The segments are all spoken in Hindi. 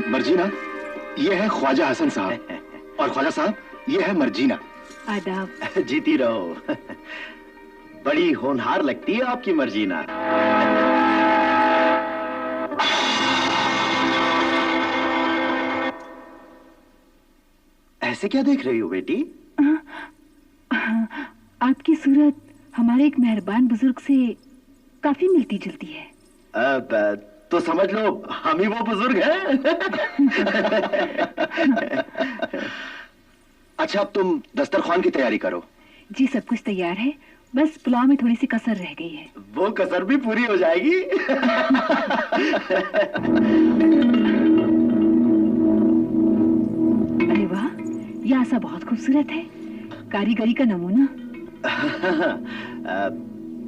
मर्जीना, ये है ख्वाजा हसन साहब, और ख्वाजा साहब ये है मर्जीना। आदाब। जीती रहो। बड़ी होनहार लगती है आपकी मर्जीना। ऐसे क्या देख रही हो बेटी? आपकी सूरत हमारे एक मेहरबान बुजुर्ग से काफी मिलती जुलती है। तो समझ लो हम ही वो बुजुर्ग हैं। अच्छा, अब तुम दस्तरखान की तैयारी करो। जी सब कुछ तैयार है, बस पुलाव में थोड़ी सी कसर रह गई है। वो कसर भी पूरी हो जाएगी। अरे वाह, यह आसा बहुत खूबसूरत है, कारीगरी का नमूना।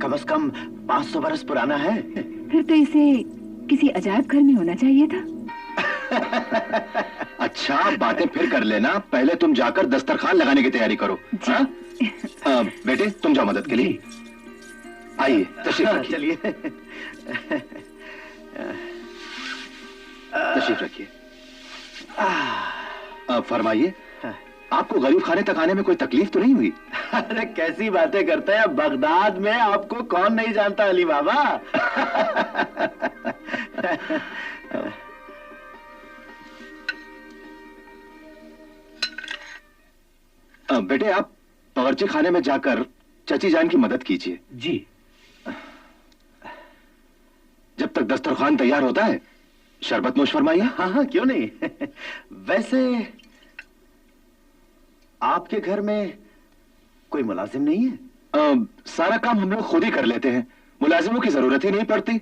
कम से कम 500 बरस पुराना है। फिर तो इसे किसी अजायब घर में होना चाहिए था। अच्छा, बातें फिर कर लेना, पहले तुम जाकर दस्तरखान लगाने की तैयारी करो। बेटे तुम जाओ मदद के लिए। आइए तशरीफ रखिए। चलिए तशरीफ रखिए। फरमाइए, आपको गरीब खाने तक आने में कोई तकलीफ तो नहीं हुई? अरे कैसी बातें करते हैं, बगदाद में आपको कौन नहीं जानता अली बाबा। बेटे आप बावर्ची खाने में जाकर चची जान की मदद कीजिए। जी। जब तक दस्तरखान तैयार होता है शरबत नोश फरमाइए। हाँ हाँ क्यों नहीं। वैसे आपके घर में कोई मुलाजिम नहीं है? सारा काम हम लोग खुद ही कर लेते हैं, मुलाजिमों की जरूरत ही नहीं पड़ती।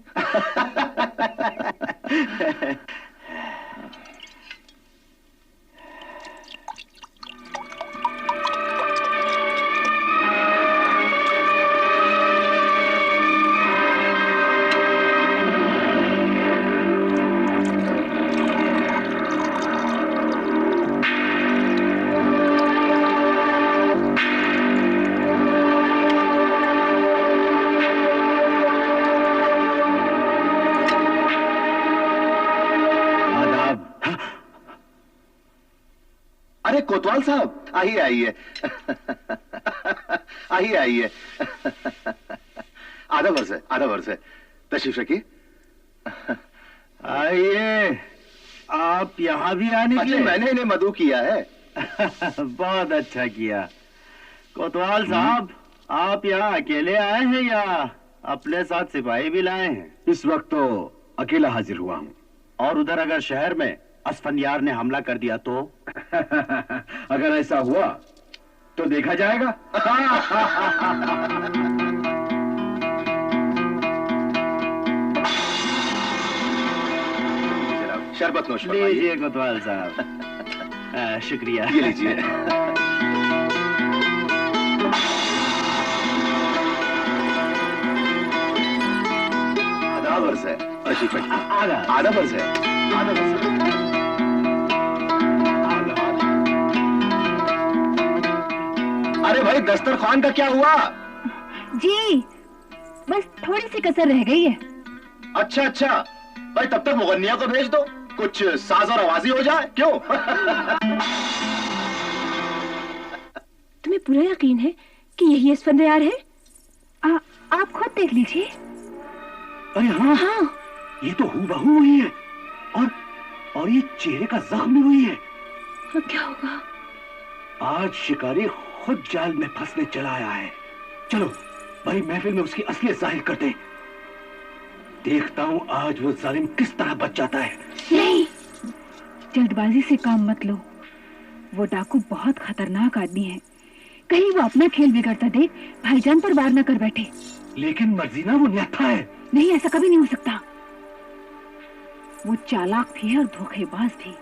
कोतवाल साहब आइए आइए। आइए आइए। आधा वर्ष है तशरीफ रखिए। आइए, आप यहाँ भी आने के लिए? मैंने इन्हें मदऊ किया है। बहुत अच्छा किया। कोतवाल साहब, आप यहाँ अकेले आए हैं या अपने साथ सिपाही भी लाए हैं? इस वक्त तो अकेला हाजिर हुआ हूँ। और उधर अगर शहर में असफंयार ने हमला कर दिया तो? अगर ऐसा हुआ तो देखा जाएगा। शरबत नोश लीजिए कोतवाल साहब। शुक्रिया। ये लीजिए। आधा वर्ष है। आधा वर्ष है। आधा वर्ष है। अरे भाई दस्तरखान का क्या हुआ? जी बस थोड़ी सी कसर रह गई है। अच्छा अच्छा भाई, तब तक मुगन्निया को भेज दो, कुछ साज और आवाजी हो जाए। क्यों? तुम्हें पूरा यकीन है कि यही असफंयार है? आप खुद देख लीजिए। अरे हाँ हाँ, ये तो हूबहू हुई है, और ये चेहरे का जख्म हुई है। क्या होगा? आज शिकारी खुद जाल में फंसने चला आया है। चलो बड़ी महफिल में उसकी असलियत जाहिर करते हैं। देखता हूं आज वो जालिम किस तरह बच जाता है। नहीं, जल्दबाजी से काम मत लो। वो डाकू बहुत खतरनाक आदमी है, कहीं वो अपना खेल बिगड़ता देख भाईजान पर वार न कर बैठे। लेकिन मर्जीना वो न्याथा है। नहीं, ऐसा कभी नहीं हो सकता। वो चालाक भी है और धोखेबाज भी।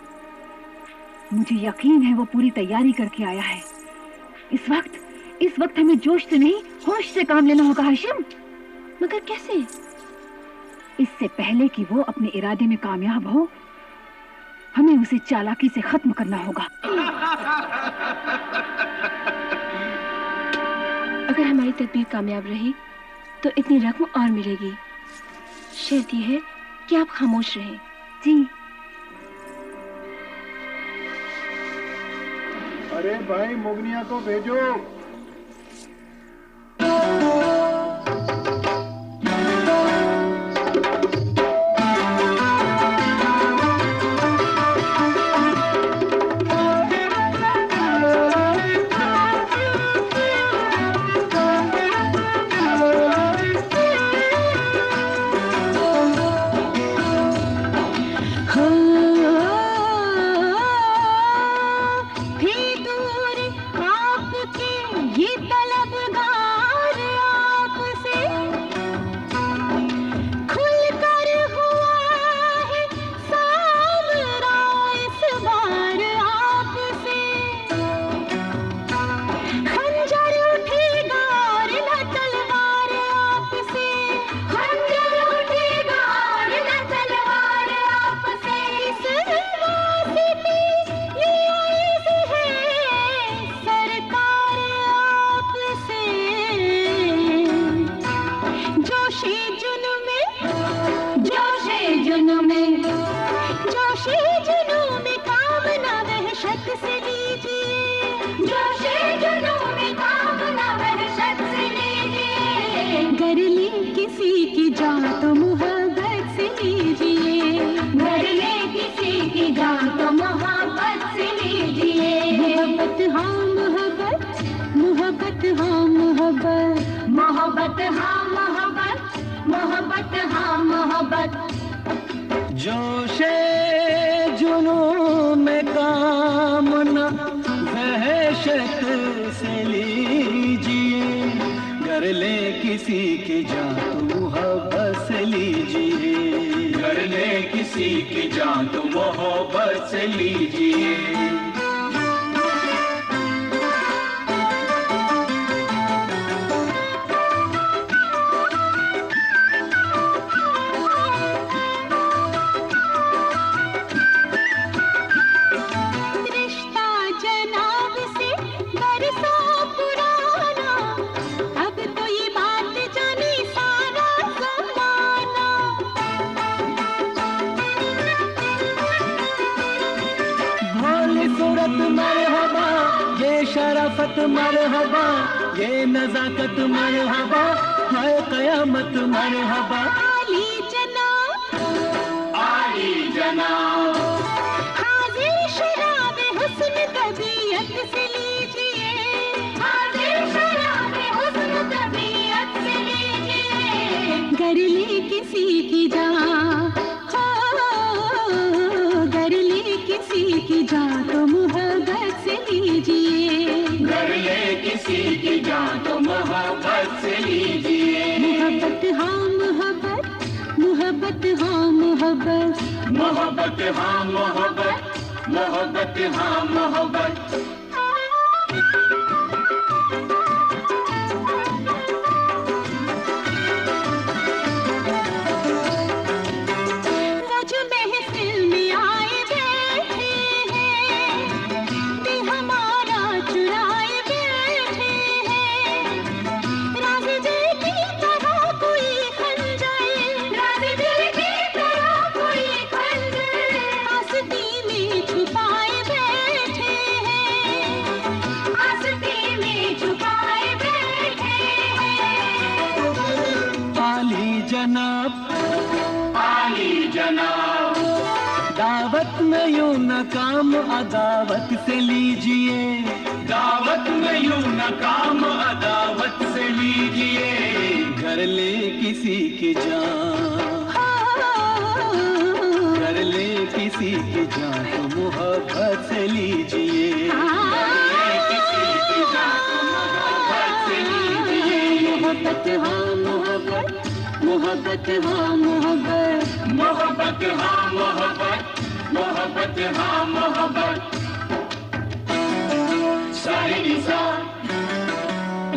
मुझे यकीन है वो पूरी तैयारी करके आया है। इस वक्त हमें जोश से नहीं होश से काम लेना होगा हाशिम। मगर कैसे? इससे पहले कि वो अपने इरादे में कामयाब हो, हमें उसे चालाकी से खत्म करना होगा। अगर हमारी तदबीर कामयाब रही तो इतनी रकम और मिलेगी। शर्त यह है कि आप खामोश रहें। जी। अरे भाई मुगनिया को भेजो। जोशे जुनून में कामना वहशत से लीजिए, कर ले किसी की जान तो मोहब्बत से लीजिए, कर ले किसी की जान तो मोहब्बत से लीजिए। शराफत मरहबा, ये नजाकत मरहबा, हाय कयामत मरहबा। आली जनाब, आली जनाब, हाजिर शराब हुस्न तबीयत से लीजिए, हाजिर शराब हुस्न तबीयत से लीजिए, कर ले किसी की जान, कर ले किसी की जान तो मोहब्बत से लीजिए, कर ले किसी की जान तो मोहब्बत से लीजिए। मोहब्बत हाँ मोहब्बत, मोहब्बत हाँ मोहब्बत, मोहब्बत हाँ मोहब्बत, मोहब्बत हाँ मोहब्बत। दावत में यूं न काम अदावत से लीजिए, दावत में यूं न काम अदावत से लीजिए, कर ले किसी की जान, कर ले किसी की जान तो मोहब्बत से लीजिए, कर ले किसी की जान तो मोहब्बत से लीजिए। मोहब्बत हाँ मोहब्बत, मोहब्बत हाँ मोहब्बत, मोहब्बत हाँ मोहब्बत, मोहब्बत हाँ मोहब्बत। सारे निशा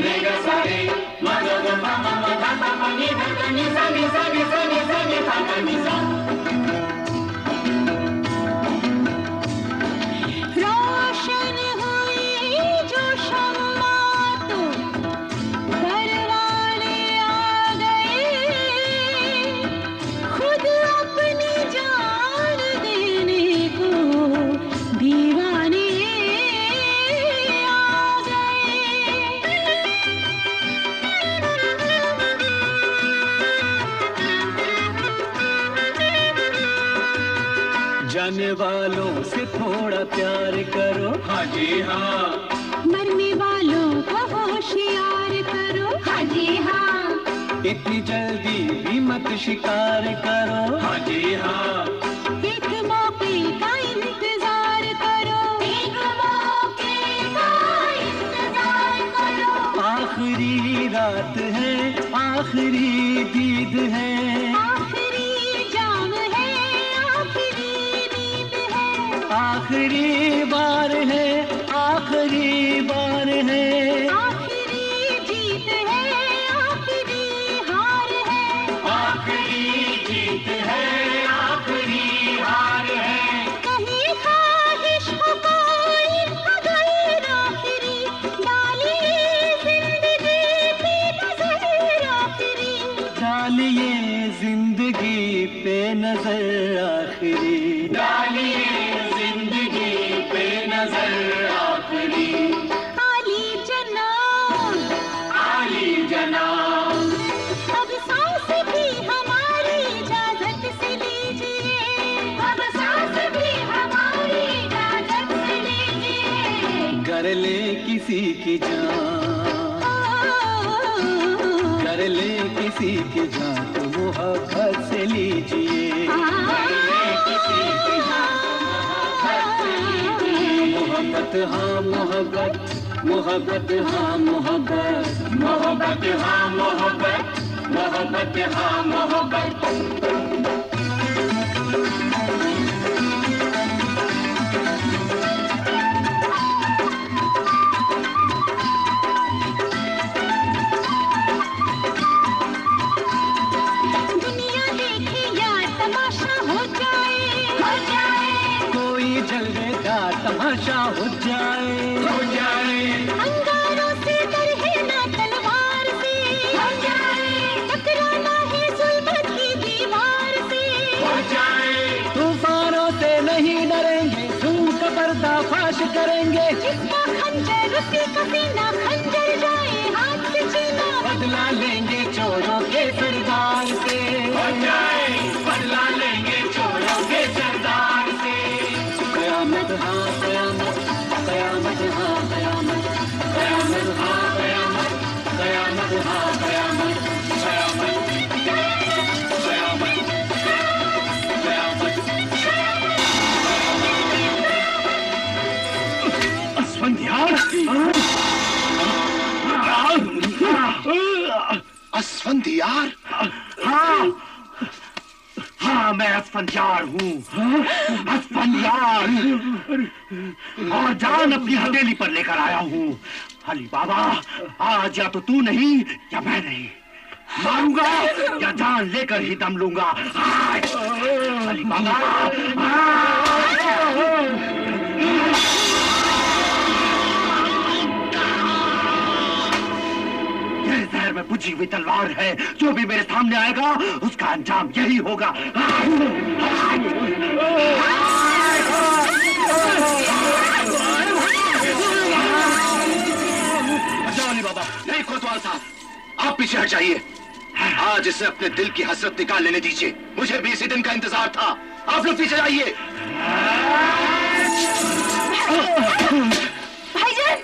रेगा सारे मदद मामा मदा मामा नी धन निशा निशा निशा निशा निशा निशा। रोशन हुई जो शम्मा तो घरवाले आ गए, खुद अपनी जान देने को दीवाने, जाने वालों से थोड़ा प्यार करो। हाँ जी हाँ। मरने वालों को होशियार करो। हाँ जी हाँ। इतनी जल्दी भी मत शिकार करो। हाँ जी हाँ। एक मौके का इंतजार करो। एक मौके का इंतजार करो। आखिरी रात है, आखिरी दीद है, आखिरी जाम है, आखिरी नींद है, आखिरी बार है, आखिरी बार है, आखिरी जीत है, आखिरी हार है, आखिरी जीत है, आखिरी हार है। कहीं ख्वाहिश हो कोई अगर आखिरी, डालिए जिंदगी पे नजर आखिरी, डालिए जिंदगी पे नजर आखिरी, डालिए जिंदगी पे नजर आखिरी। आली जनाब, आली जनाब, अब सांस भी हमारी इजाजत से लीजिए, अब सांस भी हमारी इजाजत से लीजिए। कर ले किसी की जान, कर ले किसी की जान तो मोहब्बत से लीजिए। कर ले किसी की जान तो मोहब्बत से लीजिए। मोहब्बत हाँ मोहब्बत, मोहब्बत हाँ मोहब्बत, मोहब्बत हाँ मोहब्बत, मोहब्बत हाँ मोहब्बत। दुनिया देखे या तमाशा हो जाए, हो जाए, कोई जलवे का तमाशा हो जाए, हो जाए, अंगारों से डर है ना तलवार से, हो जाए, टकराना है जुल्मत की दीवार से, हो जाए, तूफानों से नहीं डरेंगे, जुल्म का पर्दाफाश करेंगे, जिसका खंजर उसी का सीना खंजर जाए हाथ से छीना, बदला लेंगे चोरों के सरदार से, हो जाए, बदला लेंगे चोरों के सरदार से। कयामत हाँ कयामत, कयामत हाँ कयामत, कयामत हाँ कयामत, कयामत हाँ कयामत, कयामत, कयामत, कयामत। असफंदियार, असफंदियार? हाँ हाँ, मैं असफंदियार हूँ, असफंदियार, और जान अपनी हथेली पर लेकर आया हूँ। अली बाबा, आज या तो तू नहीं या मैं नहीं, मारूंगा या जान लेकर ही दम लूंगा। अली बाबा, यह जहर में बुझी हुई तलवार है, जो भी मेरे सामने आएगा उसका अंजाम यही होगा। अली बाबा, नहीं कोतवाल साहब, आप पीछे हट जाइए। आज इसे अपने दिल की हसरत निकाल लेने दीजिए। मुझे भी इसी दिन का इंतजार था। आप लोग पीछे जाइए। भाईजान,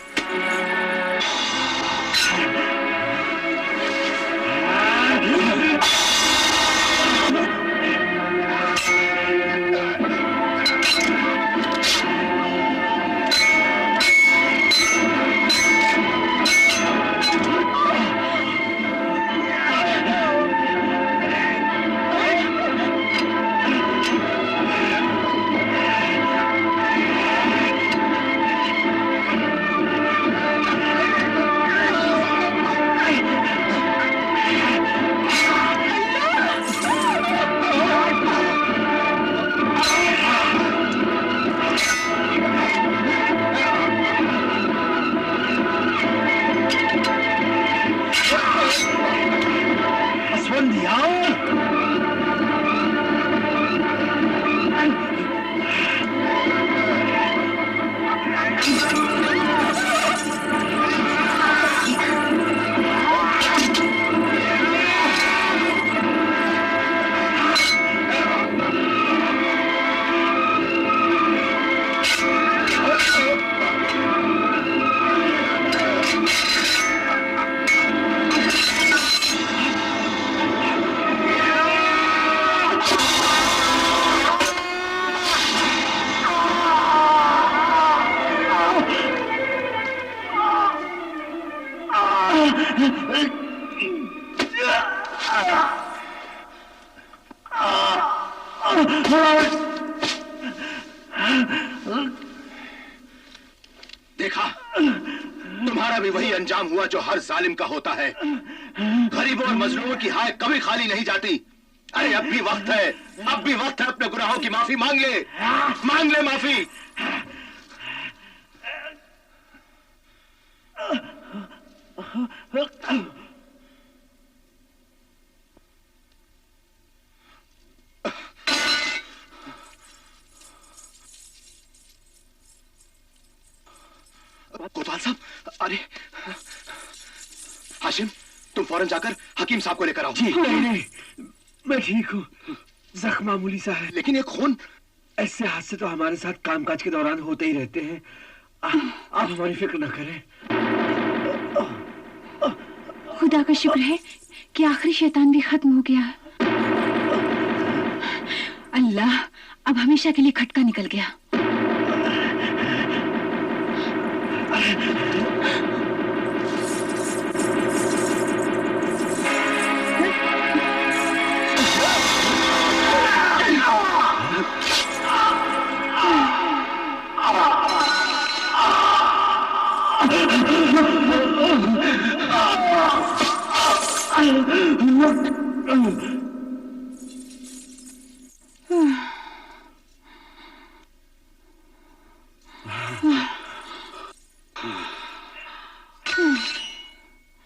देखा, तुम्हारा भी वही अंजाम हुआ जो हर जालिम का होता है। गरीबों और मजलूमों की हाय कभी खाली नहीं जाती। अरे अब भी वक्त है, अब भी वक्त है, अपने गुनाहों की माफी मांग ले माफी। कोतवाल साहब, अरे हाशिम, तुम फौरन जाकर हकीम साहब को लेकर आओ। जी नहीं, मैं ठीक हूँ, जख्म मामूली सा है। लेकिन ये खून? ऐसे हादसे तो हमारे साथ कामकाज के दौरान होते ही रहते हैं। आप हमारी फिक्र न करें। खुदा का शुक्र है कि आखिरी शैतान भी खत्म हो गया। अल्लाह, अब हमेशा के लिए खटका निकल गया।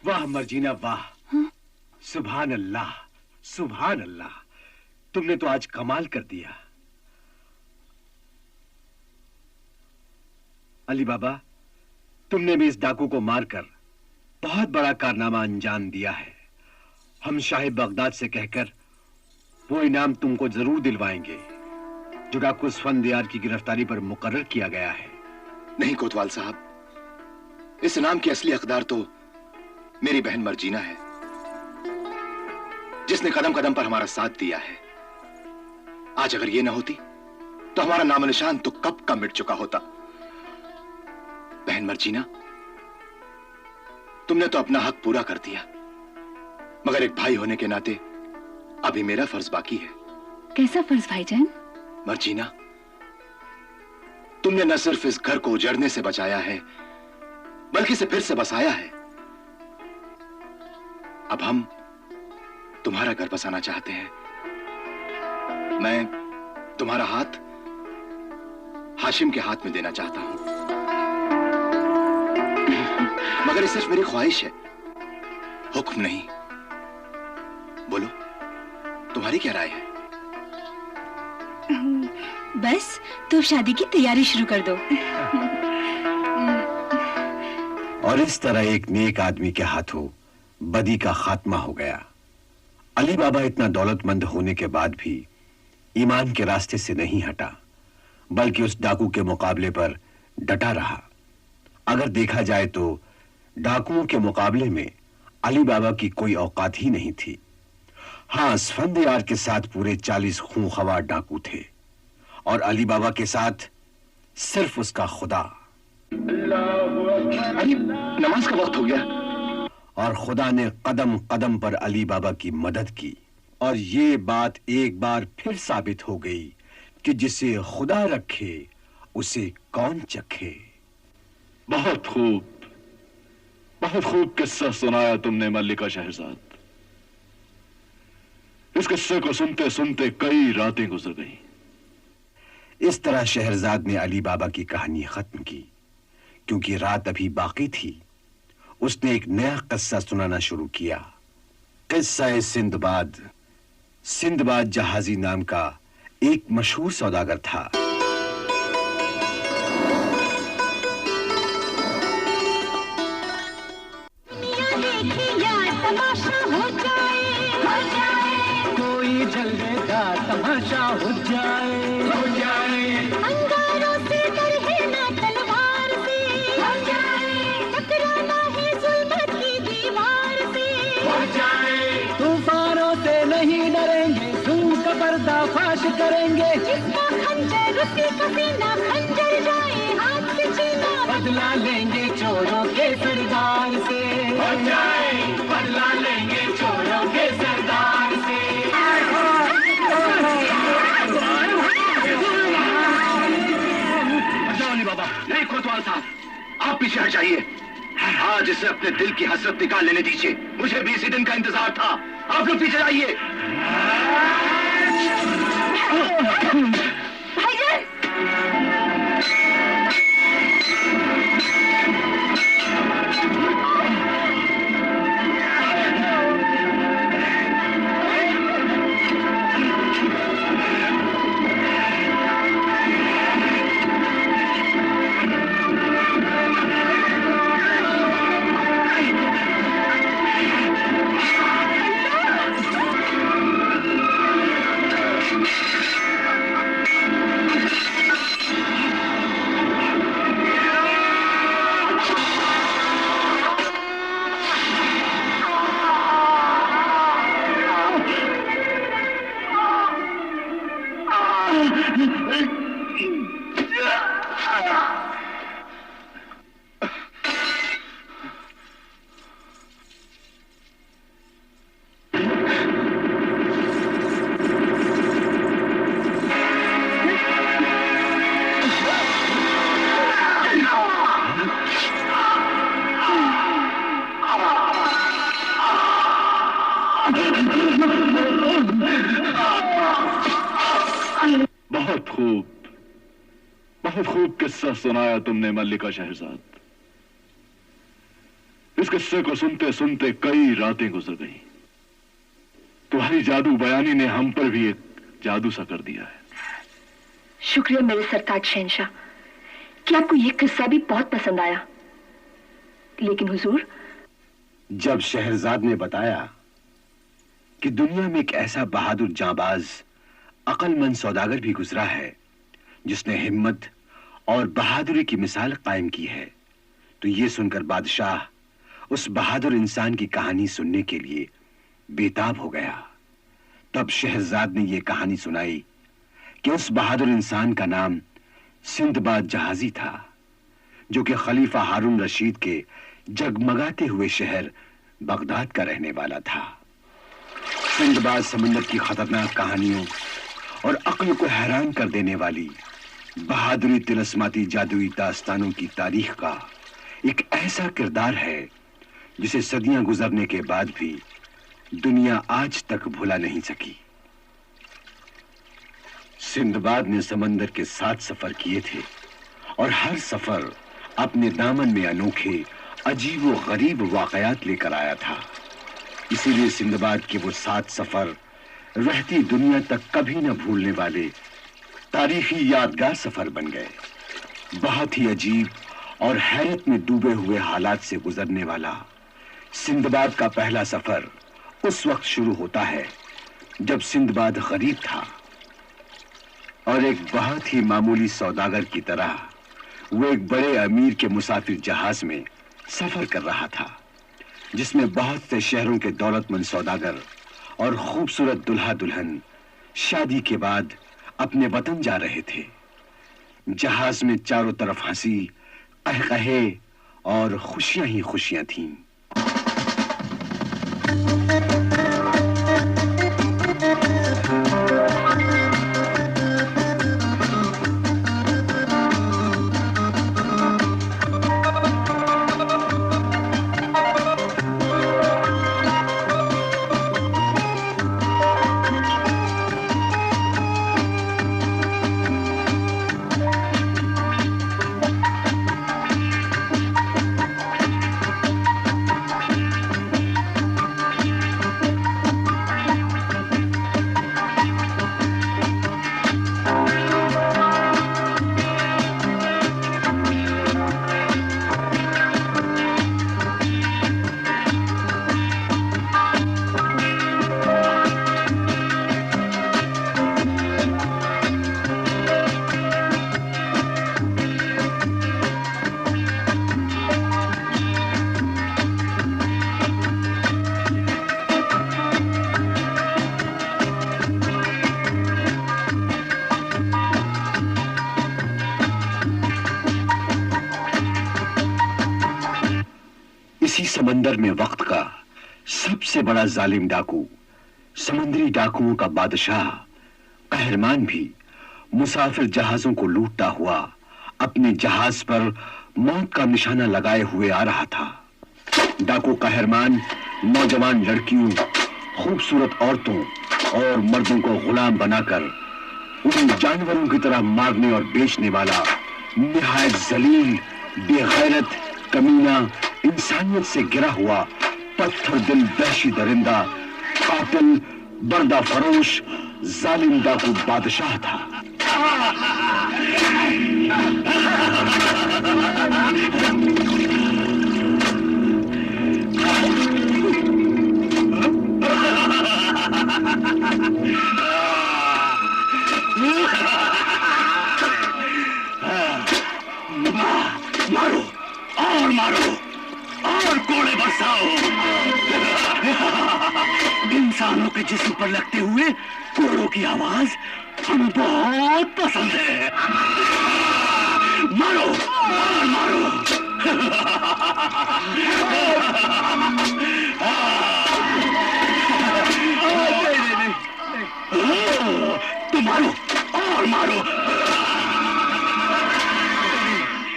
वाह मर्जीना वाह, सुभान अल्लाह, सुभान अल्लाह, तुमने तो आज कमाल कर दिया। अली बाबा, तुमने भी इस डाकू को मारकर बहुत बड़ा कारनामा अंजाम दिया है। हम शाह बगदाद से कहकर वो इनाम तुमको जरूर दिलवाएंगे जो डाकू स्फंदयार की गिरफ्तारी पर मुकर्रर किया गया है। नहीं कोतवाल साहब, इस इनाम की असली हकदार तो मेरी बहन मर्जीना है, जिसने कदम कदम पर हमारा साथ दिया है। आज अगर ये ना होती तो हमारा नाम निशान तो कब का मिट चुका होता। बहन मर्जीना, तुमने तो अपना हक पूरा कर दिया, मगर एक भाई होने के नाते अभी मेरा फर्ज बाकी है। कैसा फर्ज भाईजान? मर्जीना, तुमने न सिर्फ इस घर को उजड़ने से बचाया है, बल्कि इसे फिर से बसाया है। अब हम तुम्हारा घर बसाना चाहते हैं। मैं तुम्हारा हाथ हाशिम के हाथ में देना चाहता हूं, मगर ये सिर्फ मेरी ख्वाहिश है, हुक्म नहीं। बोलो, तुम्हारी क्या राय है? बस तो शादी की तैयारी शुरू कर दो। और इस तरह एक नेक आदमी के हाथों बदी का खात्मा हो गया। अली बाबा इतना दौलतमंद होने के बाद भी ईमान के रास्ते से नहीं हटा, बल्कि उस डाकू के मुकाबले पर डटा रहा। अगर देखा जाए तो डाकुओं के मुकाबले में अली बाबा की कोई औकात ही नहीं थी। हां, स्फंदयार के साथ पूरे 40 खूंखवार डाकू थे और अली बाबा के साथ सिर्फ उसका खुदा। अरे नमाज का वक्त हो गया। और खुदा ने कदम कदम पर अली बाबा की मदद की। और ये बात एक बार फिर साबित हो गई कि जिसे खुदा रखे उसे कौन चखे। बहुत खूब किस्सा सुनाया तुमने मल्लिका शहजाद। इस किस्से को सुनते सुनते कई रातें गुजर गईं। इस तरह शहरजाद ने अली बाबा की कहानी खत्म की। क्योंकि रात अभी बाकी थी, उसने एक नया किस्सा सुनाना शुरू किया। किस्सा सिंदबाद। सिंदबाद जहाजी नाम का एक मशहूर सौदागर था। कोई जलवेगा तमाशा हो जाए, अंगारों से डर है ना तलवार से, हो जाए टकराना है जुल्मत की दीवार से, हो जाए तूफानों से नहीं डरेंगे, जुल्म का पर्दाफाश करेंगे। जिसका खंजर उसी का सीना खंजर जाए हाथ से छीना, बदला लेंगे चोरों के सरदार से, हो जाए बदला लेंगे चोरों के सरदार से। बाबा, नहीं कोतवाल साहब, आप पीछे हट जाइए। आज इसे अपने दिल की हसरत निकाल लेने दीजिए। मुझे भी इसी दिन का इंतजार था। आप लोग पीछे जाइए। भाईजान! बहुत खूब किस्सा सुनाया तुमने मल्लिका शहजाद। इस किस्से को सुनते सुनते कई रातें गुजर गईं। तुम्हारी जादू बयानी ने हम पर भी एक जादू सा कर दिया है। शुक्रिया मेरे सरताज शहंशाह कि आपको यह किस्सा भी बहुत पसंद आया। लेकिन हुजूर, जब शहरजाद ने बताया कि दुनिया में एक ऐसा बहादुर जांबाज अक्लमंद सौदागर भी गुजरा है जिसने हिम्मत और बहादुरी की मिसाल कायम की है, तो यह सुनकर बादशाह उस बहादुर इंसान की कहानी सुनने के लिए बेताब हो गया। तब शहरजाद ने यह कहानी सुनाई कि उस बहादुर इंसान का नाम सिंदबाद जहाजी था, जो कि खलीफा हारून रशीद के जगमगाते हुए शहर बगदाद का रहने वाला था। सिंदबाद समुद्र की खतरनाक कहानियों और अक्ल को हैरान कर देने वाली बहादुरी तिलस्माती जादुई दास्तानों की तारीख का एक ऐसा किरदार है जिसे सदियां गुजरने के बाद भी दुनिया आज तक भुला नहीं सकी। सिंदबाद ने समंदर के 7 सफर किए थे और हर सफर अपने दामन में अनोखे अजीब व गरीब वाकयात लेकर आया था। इसीलिए सिंदबाद के वो 7 सफर रहती दुनिया तक कभी न भूलने वाले तारीखी यादगार सफर बन गए। बहुत ही अजीब और हैरत में डूबे हुए हालात से गुजरने वाला सिंदबाद का पहला सफर उस वक्त शुरू होता है जब सिंदबाद गरीब था और एक बहुत ही मामूली सौदागर की तरह वो एक बड़े अमीर के मुसाफिर जहाज में सफर कर रहा था, जिसमें बहुत से शहरों के दौलतमंद सौदागर और खूबसूरत दुल्हा दुल्हन शादी के बाद अपने वतन जा रहे थे। जहाज में चारों तरफ हंसी, कहकहे और खुशियां ही खुशियां थीं। समंदर में वक्त का सबसे बड़ा जालिम डाकू, समुद्री डाकुओं का बादशाह कहरमान भी मुसाफिर जहाजों को लूटता हुआ अपने जहाज पर मौत का निशाना लगाए हुए आ रहा था। डाकू कहरमान नौजवान लड़कियों, खूबसूरत औरतों और मर्दों को गुलाम बनाकर उन जानवरों की तरह मारने और बेचने वाला निहायत जलील, बेगैरत, कमीना, इंसानियत से गिरा हुआ, पत्थर दिल वहशी दरिंदा, कातिल, बर्दा फरोश, जालिम डाकू बादशाह था। मारो और मारो और कोड़े बरसाओ। इंसानों के जिस्म पर लगते हुए कोड़ों की आवाज हमें बहुत पसंद है। मारो और मारो। तो मारो और मारो।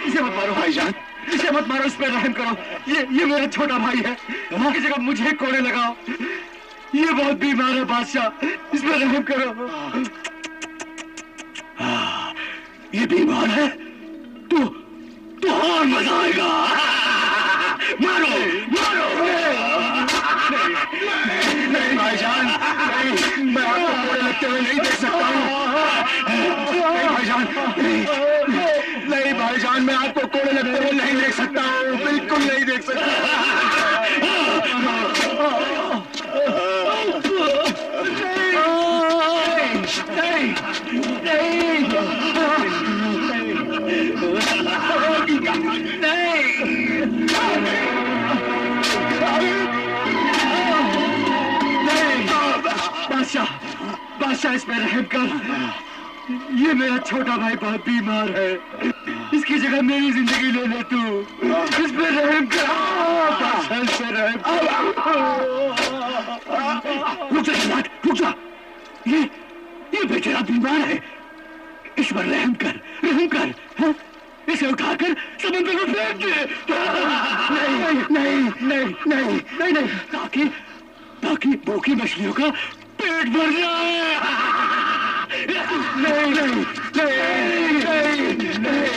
इसे मत मारो भाईजान, इसे मत मारो, इस पर रहम करो। ये मेरा छोटा भाई है, इसकी जगह मुझे कोड़े लगाओ। ये बहुत बीमार है बादशाह, इस पर रहम करो। ये बीमार है तो और मजा आएगा। मारो मारो। नहीं भाईजान, नहीं, मैं आपको कोड़े लगते हुए नहीं देख सकता हूँ। नहीं भाईजान, नहीं भाईजान, मैं आपको कोड़े लगते हुए नहीं देख सकता हूँ, बिल्कुल नहीं देख सकता। बादशाह, इस पे रहम कर। ये मेरा छोटा भाई बहुत बीमार है, इसकी जगह मेरी जिंदगी ले ले तू। इस पे रहम कर बादशाह, इस पे रहम कर। रुक जा जल्लाद, रुक जा। ये बेचारा बीमार है, इस पर रहम कर, रहम कर। हा? इसे उठाकर समुद्र में फेंक दे। नहीं नहीं नहीं नहीं नहीं नहीं, ताकि भूखी मछलियों का पेट भर जाए। नहीं नहीं नहीं नहीं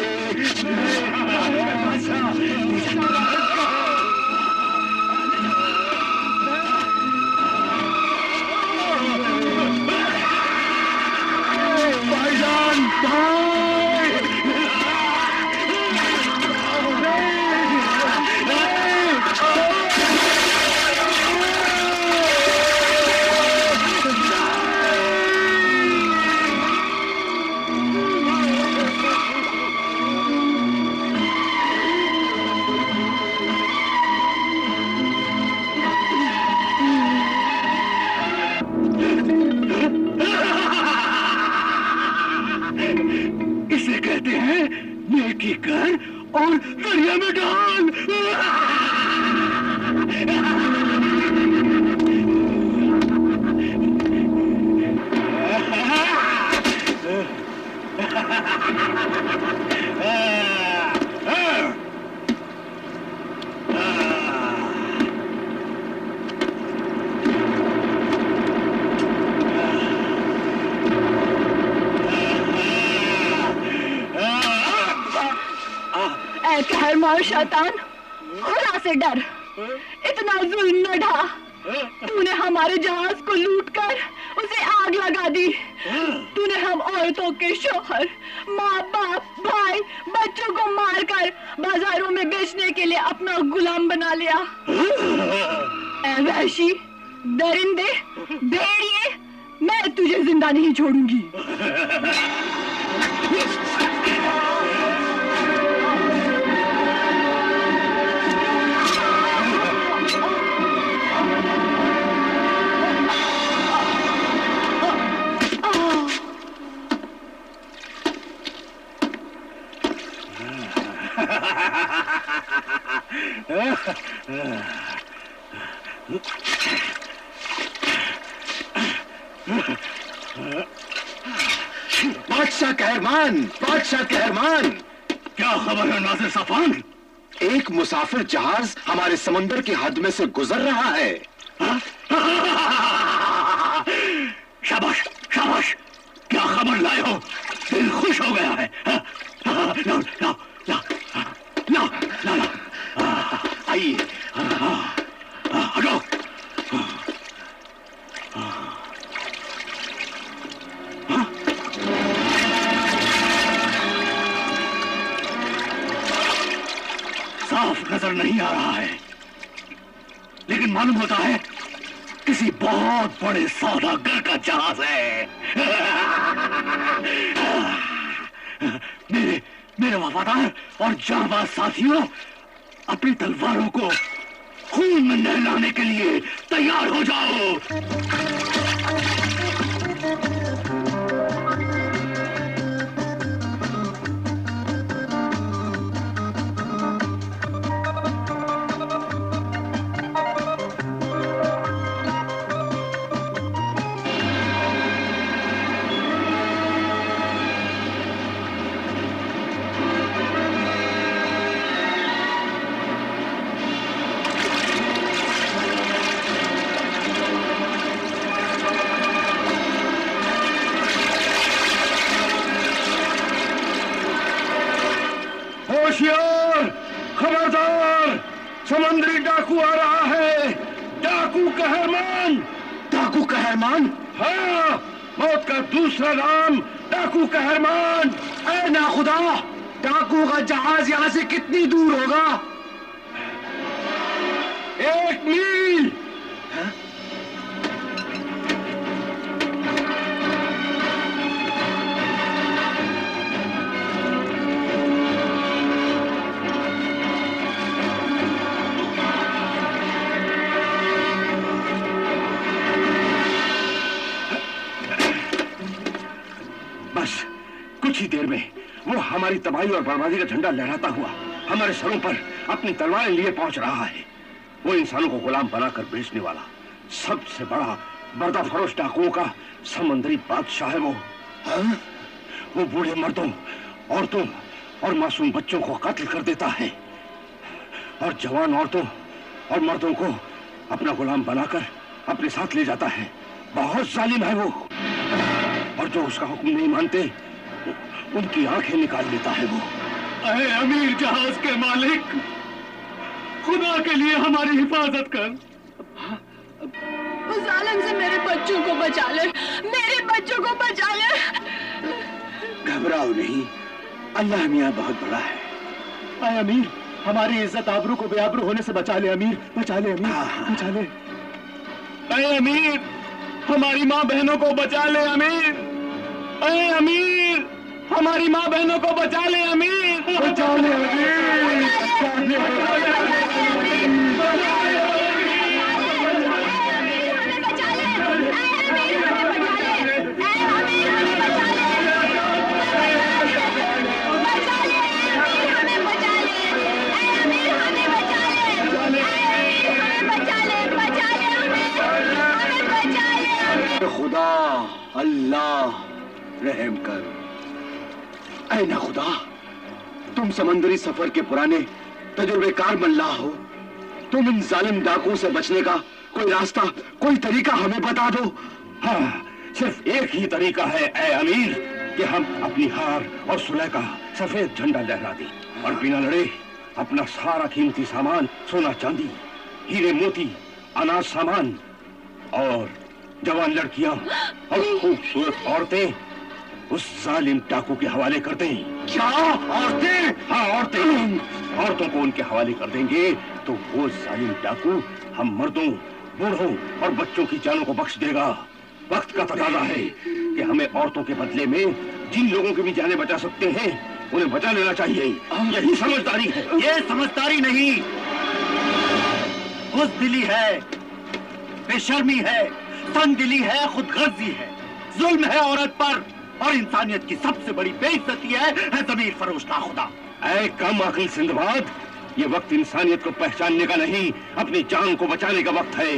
भाईजान, भाई इसे कहते हैं नेकी कर और दरिया में डाल। कहरमान शैतान, खुदा से डर, इतना जुल्म न ढा। तूने हमारे जहाज को लूटकर उसे आग लगा दी। तूने हम औरतों के शौहर, माँ बाप, भाई, बच्चों को मारकर बाजारों में बेचने के लिए अपना गुलाम बना लिया। ऐ वहशी, दरिंदे, भेड़िए, मैं तुझे जिंदा नहीं छोड़ूंगी। बादशाह कहरमान, बादशाह कहरमान, क्या खबर है नासिर सफान? एक मुसाफिर जहाज हमारे समुद्र की हद में से गुजर रहा है। शाबाश शाबाश, क्या खबर लाए हो? दिल खुश हो गया है। लाओ लाओ लाओ लाओ लाओ, आइए हटो। साफ नजर नहीं आ रहा है, लेकिन मालूम होता है किसी बहुत बड़े सौदागर का जहाज है। मेरे वफादार और जांबाज साथियों, अपनी तलवारों को खून में नहलाने के लिए तैयार हो जाओ। होशियार, खबरदार, समुद्री डाकू आ रहा है। डाकू कहरमान। डाकू कहरमान? हाँ, मौत का दूसरा नाम डाकू कहरमान। ऐ नाखुदा, डाकू का जहाज यहाँ से कितनी दूर होगा? 1 मील। कुछ ही देर में वो हमारी तबाही और बर्बादी का झंडा लहराता हुआ हमारे सरों पर अपनी तलवारें लिए पहुंच रहा है। वो इंसानों को गुलाम बनाकर बेचने वाला सबसे बड़ा बर्दा फरोश डाकुओं का समुद्री बादशाह है वो। हाँ? वो बूढ़े मर्दों, औरतों और मासूम बच्चों को कत्ल कर देता है और जवान औरतों और मर्दों को अपना गुलाम बनाकर अपने साथ ले जाता है। बहुत जालिम है वो, और जो उसका हुक्म नहीं मानते उनकी आंखें निकाल लेता है वो। अरे अमीर जहाज के मालिक, खुदा के लिए हमारी हिफाजत कर। उस जालिम से मेरे बच्चों को बचा ले, मेरे बच्चों को बचा ले। घबराओ नहीं, अल्लाह मियां बहुत बड़ा है। अरे अमीर, हमारी इज्जत आबरू को बेआबरू होने से बचा ले अमीर, बचा ले अमीर, बचा ले। अरे अमीर, हमारी माँ बहनों को बचा ले अमीर। अरे अमीर, हमारी माँ बहनों को बचा ले अमीर, बचा ले अमीर, बचा ले। खुदा अल्लाह रहम कर। ऐ ना खुदा, तुम समंदरी सफर के पुराने तजुर्बेकार मल्लाह हो, तुम इन जालिम डाकुओं से बचने का कोई रास्ता, कोई तरीका हमें बता दो। हाँ, सिर्फ एक ही तरीका है ऐ अमीर, कि हम अपनी हार और सुलह का सफेद झंडा लहरा दें और बिना लड़े अपना सारा कीमती सामान, सोना चांदी, हीरे मोती, अनाज सामान और जवान लड़कियां और खूबसूरत औरतें उस जालिम डाकू के हवाले कर दें। क्या औरतें? हाँ, औरतें। औरतों को उनके हवाले कर देंगे तो वो जालिम डाकू हम मर्दों, बूढ़ों और बच्चों की जानों को बख्श देगा। वक्त का तकाजा है कि हमें औरतों के बदले में जिन लोगों की भी जानें बचा सकते हैं उन्हें बचा लेना चाहिए। यही समझदारी है। ये समझदारी नहीं, बुज़दिली है, बेशर्मी है, तंगदिली है, खुदगर्जी है, जुल्म है औरत पर, और इंसानियत की सबसे बड़ी बेइज्जती है ज़मीर फरोश नाखुदा। ऐ कम अक्ल सिंदबाद, ये वक्त इंसानियत को पहचानने का नहीं, अपनी जान को बचाने का वक्त है।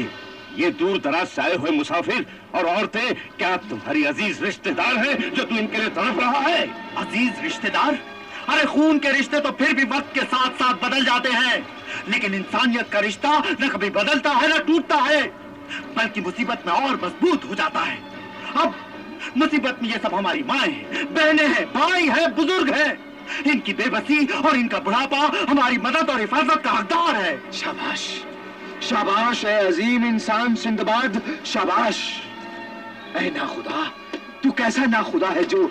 ये दूर दराज से आए हुए मुसाफिर और औरतें क्या तुम्हारी अजीज रिश्तेदार हैं जो तू इनके लिए तड़प रहा है? अजीज रिश्तेदार? अरे खून के रिश्ते तो फिर भी वक्त के साथ साथ बदल जाते हैं, लेकिन इंसानियत का रिश्ता न कभी बदलता है न टूटता है, बल्कि मुसीबत में और मजबूत हो जाता है। अब मुसीबत में ये सब हमारी माएं, बहनें हैं, भाई हैं, बुजुर्ग हैं। इनकी बेबसी और इनका बुढ़ापा हमारी मदद और हिफाजत का हकदार है। शाबाश, शाबाश है अजीम इंसान सिंदबाद, शाबाश। ऐ नाखुदा, तू कैसा नाखुदा है जो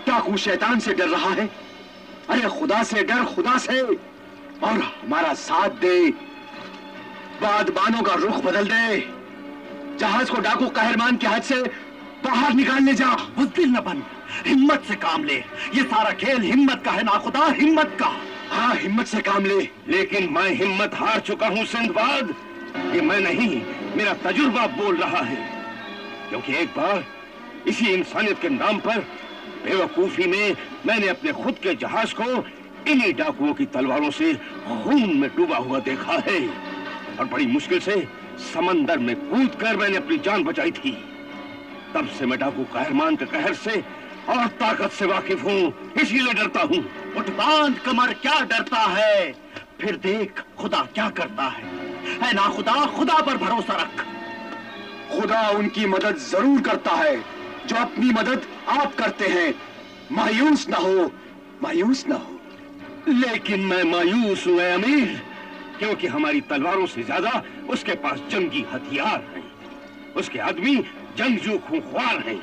डाकू शैतान से डर रहा है? अरे खुदा से डर, खुदा से, और हमारा साथ दे। बादबानों का रुख बदल दे, जहाज को डाकू कहरमान के हाथ से बाहर निकालने जा। बुज़दिल न बन, हिम्मत से काम ले। ये सारा खेल हिम्मत का है नाखुदा, हिम्मत का। हाँ, हिम्मत से काम ले। लेकिन मैं हिम्मत हार चुका हूँ सिंदबाद। ये मैं नहीं, मेरा तजुर्बा बोल रहा है। क्योंकि एक बार इसी इंसानियत के नाम पर बेवकूफी में मैंने अपने खुद के जहाज को इन्हीं डाकुओं की तलवारों से खून में डूबा हुआ देखा है, और बड़ी मुश्किल से समंदर में कूदकर मैंने अपनी जान बचाई थी। तब से मैं डाकू कहरमान के कहर से और ताकत से वाकिफ हूँ, इसीलिए डरता हूँ। उठ बांध कमर, क्या डरता है? फिर देख खुदा क्या करता है। ऐ नाखुदा, खुदा पर भरोसा रख। खुदा उनकी मदद जरूर करता है जो अपनी मदद आप करते हैं। मायूस ना हो, मायूस ना हो। लेकिन मैं मायूस हूँ अमीर, क्योंकि हमारी तलवारों से ज्यादा उसके पास जंगी हथियार हैं। उसके आदमी जंगजू खूंखार हैं,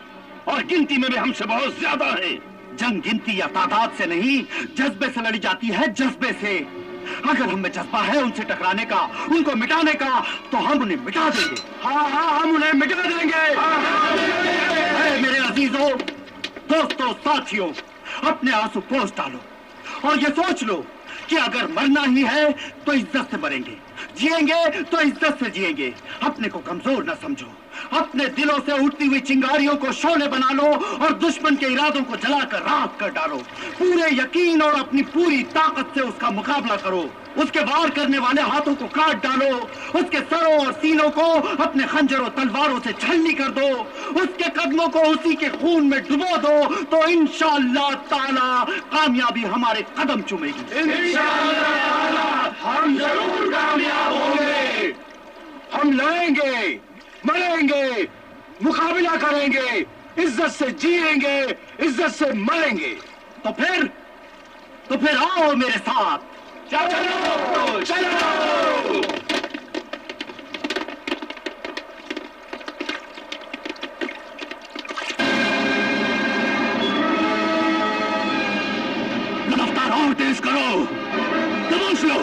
और गिनती में भी हमसे बहुत ज्यादा है। जंग गिनती या तादाद से नहीं, जज्बे से लड़ी जाती है, जज्बे से। अगर हमें जज्बा है उनसे टकराने का, उनको मिटाने का, तो हम उन्हें मिटा देंगे। हाँ हाँ, हम उन्हें मिटा देंगे। मेरे अजीजों, दोस्तों, साथियों, अपने आंसू पोंछ डालो और ये सोच लो कि अगर मरना ही है तो इज्जत से मरेंगे, जिएंगे तो इज्जत से जिएंगे। अपने को कमजोर न समझो, अपने दिलों से उठती हुई चिंगारियों को शोले बना लो और दुश्मन के इरादों को जलाकर राख कर डालो। पूरे यकीन और अपनी पूरी ताकत से उसका मुकाबला करो। उसके वार करने वाले हाथों को काट डालो, उसके सरों और सीनों को अपने खंजरों तलवारों से छलनी कर दो, उसके कदमों को उसी के खून में डुबो दो, तो इंशाअल्लाह ताला कामयाबी हमारे कदम चूमेगी। इंशाअल्लाह हम जरूर कामयाब होंगे। हम लड़ेंगे, मरेंगे, मुकाबला करेंगे, इज्जत से जिएंगे, इज्जत से मरेंगे। तो फिर आओ मेरे साथ। चलो चलो। रफ्तार और तेज करो, दबोच लो।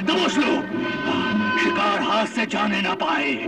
दबोच लो, शिकार हाथ से जाने ना पाए।